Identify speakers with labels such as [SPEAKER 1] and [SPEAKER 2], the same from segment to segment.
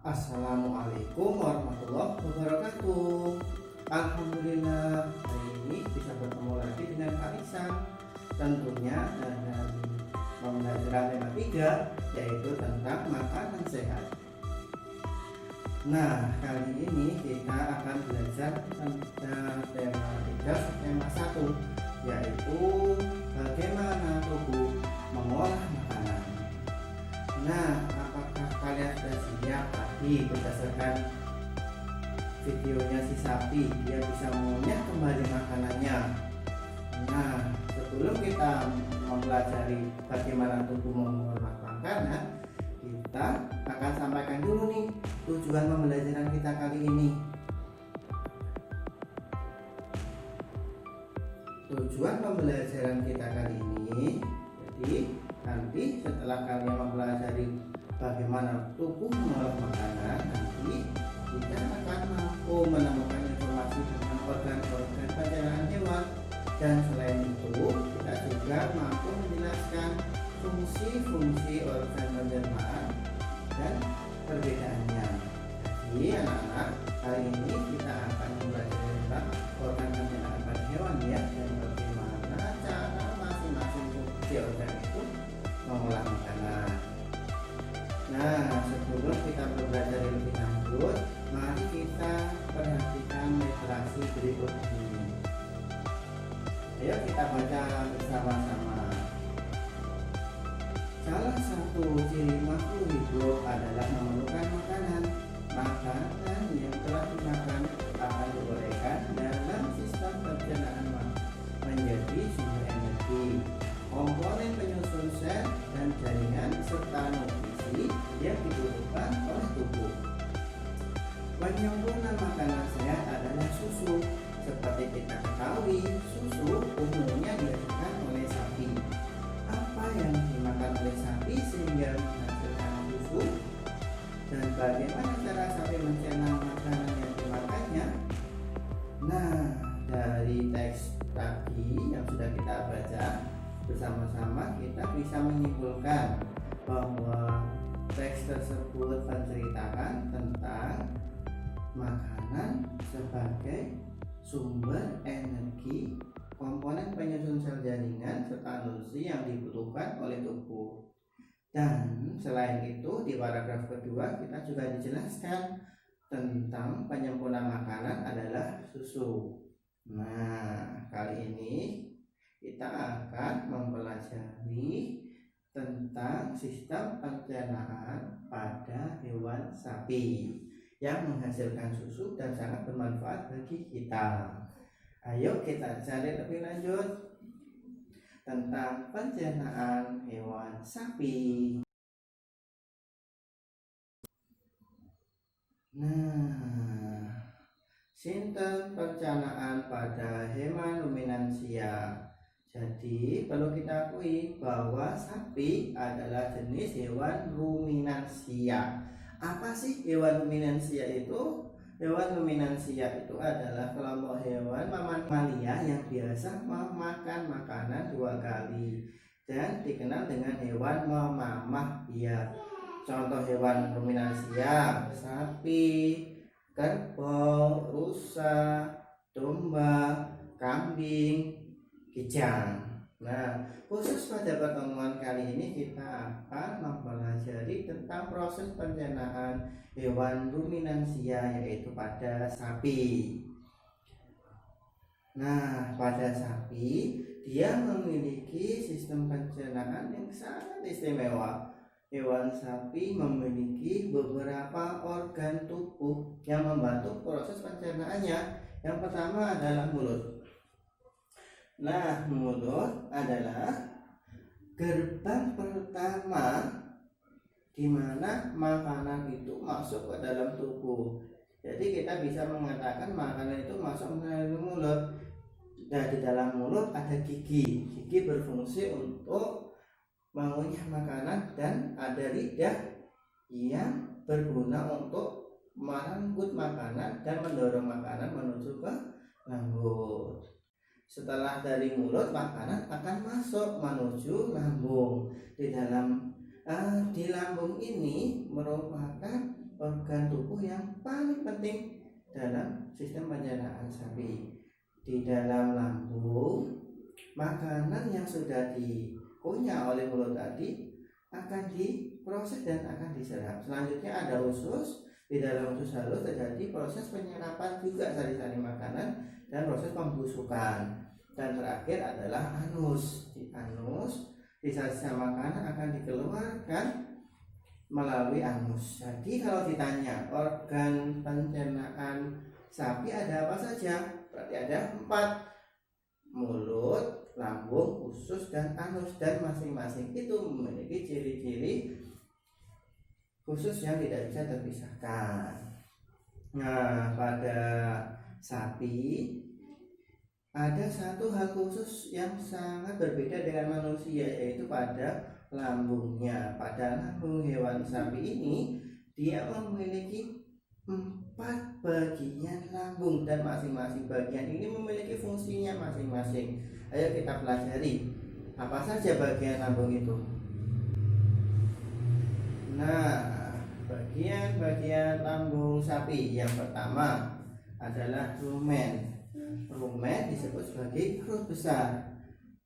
[SPEAKER 1] Assalamualaikum warahmatullahi wabarakatuh. Alhamdulillah hari ini bisa bertemu lagi dengan Kak Isan. Tentunya dalam pembelajaran tema 3 yaitu tentang makanan sehat. Nah, kali ini kita akan belajar tentang tema 3 tema 1 yaitu bagaimana tubuh mengolah makanan. Nah, apakah kalian sudah siap tadi berdasarkan videonya si sapi dia bisa mengunyah kembali makanannya? Nah, sebelum kita mempelajari bagaimana tubuh mengolah makanan, kita akan sampaikan dulu nih tujuan pembelajaran kita kali ini. Tujuan pembelajaran kita kali ini, jadi nanti setelah kalian mempelajari bagaimana tubuh mengolah makanan, nanti kita akan mampu menemukan informasi tentang organ-organ pencernaan hewan, dan selain itu kita juga mampu menjelaskan fungsi-fungsi organ pencernaan dan perbedaannya. Jadi anak-anak, kali ini kita akan mempelajari tentang organ pencernaan pada hewan ya, dan bagaimana cara masing-masing fungsi organ itu mengolah makanan. Nah, sebelum kita belajar lebih lanjut, mari kita perhatikan literasi berikut ini. Ayo kita baca bersama-sama. Salah satu ciri makhluk hidup adalah memerlukan makanan. Makanan yang telah dimakan akan diuraikan dalam sistem pencernaan menjadi sumber energi, komponen penyusun sel dan jaringan serta nutrisi yang dibutuhkan oleh tubuh. Penyempurna makanan sehat adalah susu. Seperti kita ketahui, susu umumnya dihasilkan oleh sapi. Apa yang dimakan oleh sapi sehingga menghasilkan susu? Dan bagaimana cara sapi mencerna makanan yang dimakannya? Nah, dari teks tadi yang sudah kita baca bersama-sama, kita bisa menyimpulkan bahwa teks tersebut menceritakan tentang makanan sebagai sumber energi, komponen penyusun sel jaringan, serta nutrisi yang dibutuhkan oleh tubuh. Dan selain itu, di paragraf kedua kita juga dijelaskan tentang penyempurna makanan adalah susu. Nah, kali ini kita akan mempelajari tentang sistem pencernaan pada hewan sapi yang menghasilkan susu dan sangat bermanfaat bagi kita. Ayo kita cari lebih lanjut tentang pencernaan hewan sapi. Nah, sistem pencernaan pada hewan ruminansia. Jadi perlu kita akui bahwa sapi adalah jenis hewan ruminansia. Apa sih hewan ruminansia itu? Hewan ruminansia itu adalah kelompok hewan mamalia yang biasa memakan makanan 2 kali dan dikenal dengan hewan memamah biak. Contoh hewan ruminansia: sapi, kerbau, rusa, domba, kambing, kijang. Nah, khusus pada pertemuan kali ini kita akan mempelajari tentang proses pencernaan hewan ruminansia, yaitu pada sapi. Nah, pada sapi dia memiliki sistem pencernaan yang sangat istimewa. Hewan sapi memiliki beberapa organ tubuh yang membantu proses pencernaannya. Yang pertama adalah mulut. Nah, mulut adalah gerbang pertama di mana makanan itu masuk ke dalam tubuh. Jadi kita bisa mengatakan makanan itu masuk melalui mulut. Dan di dalam mulut ada gigi. Gigi berfungsi untuk mengunyah makanan, dan ada lidah yang berguna untuk merenggut makanan dan mendorong makanan menuju ke lambung. Setelah dari mulut, makanan akan masuk menuju lambung. Di lambung ini merupakan organ tubuh yang paling penting dalam sistem pencernaan sapi. Di dalam lambung, makanan yang sudah dikunyah oleh mulut tadi akan diproses dan akan diserap. Selanjutnya ada usus. Di dalam usus halus terjadi proses penyerapan juga sari-sari makanan dan proses pembusukan. Dan terakhir adalah anus. Di anus, sisa-sisa makanan akan dikeluarkan melalui anus. Jadi kalau ditanya organ pencernaan sapi ada apa saja? Berarti ada 4: mulut, lambung, usus, dan anus. Dan masing-masing itu memiliki ciri-ciri khusus yang tidak bisa terpisahkan. Nah, pada sapi ada satu hal khusus yang sangat berbeda dengan manusia, yaitu pada lambungnya. Pada lambung hewan sapi ini, dia memiliki 4 bagian lambung, dan masing-masing bagian ini memiliki fungsinya masing-masing. Ayo kita pelajari apa saja bagian lambung itu. Nah, bagian-bagian lambung sapi yang pertama adalah rumen. Rumen disebut sebagai perut besar.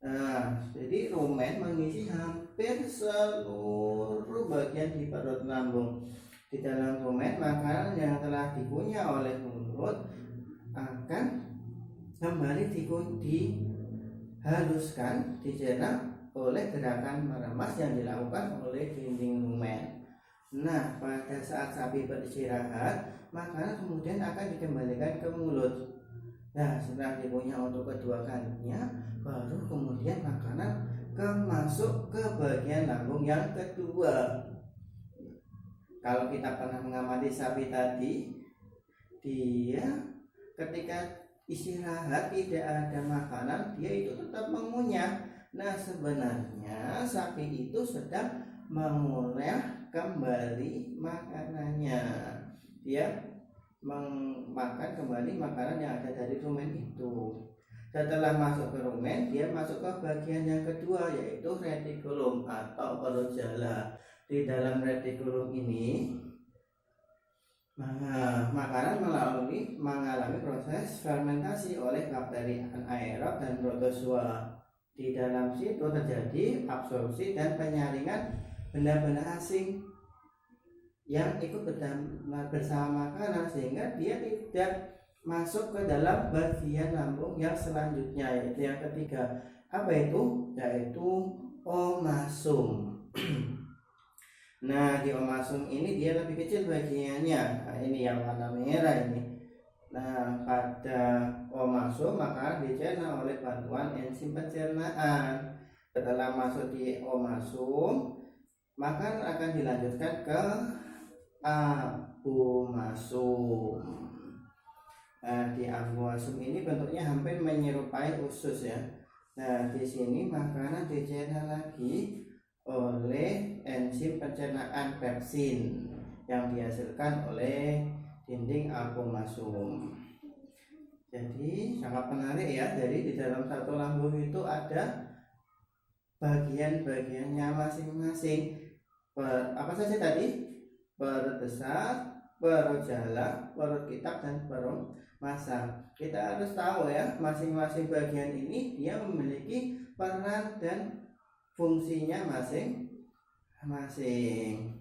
[SPEAKER 1] Nah, jadi rumen mengisi hampir seluruh bagian di perut lambung. Di dalam rumen, makanan yang telah dikunyah oleh mulut akan kembali dihaluskan, dicerna oleh gerakan meremas yang dilakukan oleh dinding rumen. Nah, pada saat sapi beristirahat, makanan kemudian akan dikembalikan ke mulut. Nah, setelah dikunyah untuk kedua kalinya, baru kemudian makanan masuk ke bagian lambung yang kedua. Kalau kita pernah mengamati sapi tadi, dia ketika istirahat tidak ada makanan, dia itu tetap mengunyah. Nah, sebenarnya sapi itu sedang mengunyah kembali makanannya. Dia memakan kembali makanan yang ada dari rumen itu. Setelah masuk ke rumen, dia masuk ke bagian yang kedua, yaitu retikulum atau perut jala. Di dalam retikulum ini, makanan mengalami proses fermentasi oleh bakteri anaerob dan protozoa. Di dalam situ terjadi absorpsi dan penyaringan benda-benda asing yang ikut bersama makanan, sehingga dia tidak masuk ke dalam bagian lambung yang selanjutnya, yaitu yang ketiga. Apa itu? Yaitu omasum. Nah, di omasum ini dia lebih kecil bagiannya. Nah, ini yang warna merah ini. Nah, pada omasum makanan dicerna oleh bantuan enzim pencernaan. Setelah masuk di omasum, makanan akan dilanjutkan ke abomasum. Nah, di abomasum ini bentuknya hampir menyerupai usus ya. Nah, di sini makanan dicerna lagi oleh enzim pencernaan pepsin yang dihasilkan oleh dinding abomasum. Jadi sangat menarik ya. Jadi di dalam satu lambung itu ada bagian-bagiannya masing-masing. Apa saja tadi? Perut besar, perut jala, perut kitab, dan perut masak. Kita harus tahu ya, masing-masing bagian ini dia memiliki peran dan fungsinya masing-masing.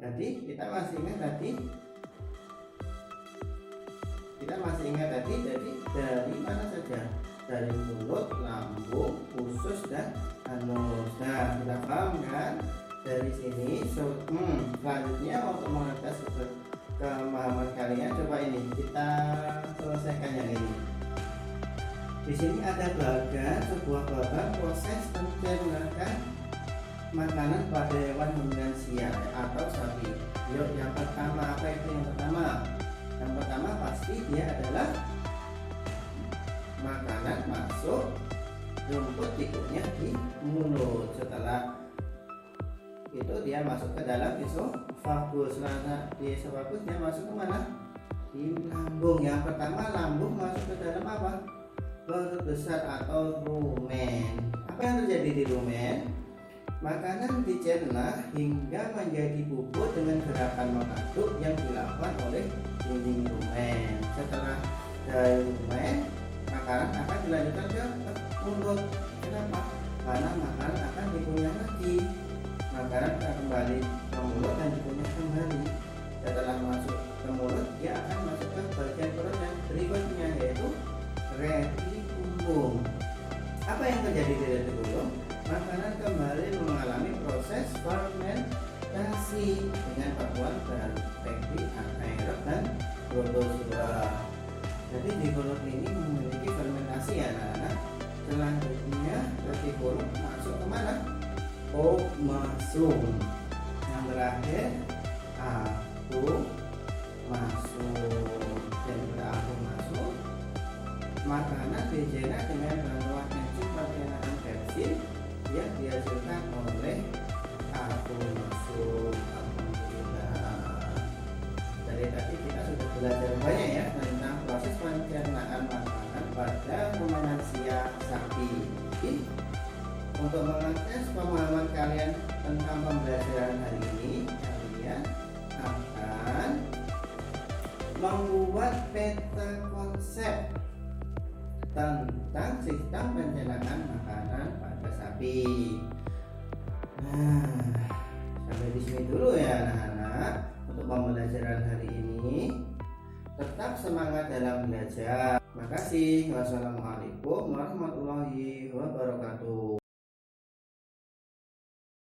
[SPEAKER 1] Jadi kita masih ingat tadi jadi dari mana saja? Dari mulut, lambung, usus, dan anus. Nah, kita paham kan? Dari sini selanjutnya untuk mengetes pemahaman kalian, coba ini kita selesaikan yang ini. Di sini ada sebuah bagan proses pencernaan makanan pada hewan ruminansia atau sapi. Yuk, yang pertama apa itu yang pertama? Yang pertama pasti dia adalah makanan masuk rumput dikunyah di mulut. Setelah itu dia masuk ke dalam esofagus. Nah, di esofagus dia masuk ke mana? Di lambung. Yang pertama lambung masuk ke dalam apa? Perut besar atau rumen. Apa yang terjadi di rumen? Makanan dicerna hingga menjadi bubur dengan gerakan mengaduk yang dilakukan oleh dinding rumen. Setelah dari rumen, makanan akan dilanjutkan ke mulut. Kenapa? Karena makanan akan dikunyah lagi. Makanan akan kembali ke mulut dan dikunyah kembali. Setelah masuk ke mulut, dia akan masuk ke bagian perut yang berikutnya, yaitu retikulum. Apa yang terjadi di retikulum? Makanan kembali mengalami proses fermentasi dengan pertemuan bakteri anaerob dan protozua. Jadi di mulut ini memiliki fermentasi ya anak-anak. Selanjutnya retikulum masuk ke mana? Omasum. Yang terakhir aku masuk. Dan aku masuk, makanan dicerna dengan bantuan enzim pencernaan pepsin yang dihasilkan oleh aku masuk. Alhamdulillah. Dari tadi kita sudah belajar banyak ya tentang proses pencernaan makanan pada rumensia sapi. Untuk mengetes pemahaman kalian tentang pembelajaran hari ini, kalian akan membuat peta konsep tentang sistem pencernaan makanan pada sapi. Nah, sampai di sini dulu ya anak-anak untuk pembelajaran hari ini. Tetap semangat dalam belajar. Terima kasih. Wassalamualaikum warahmatullahi wabarakatuh.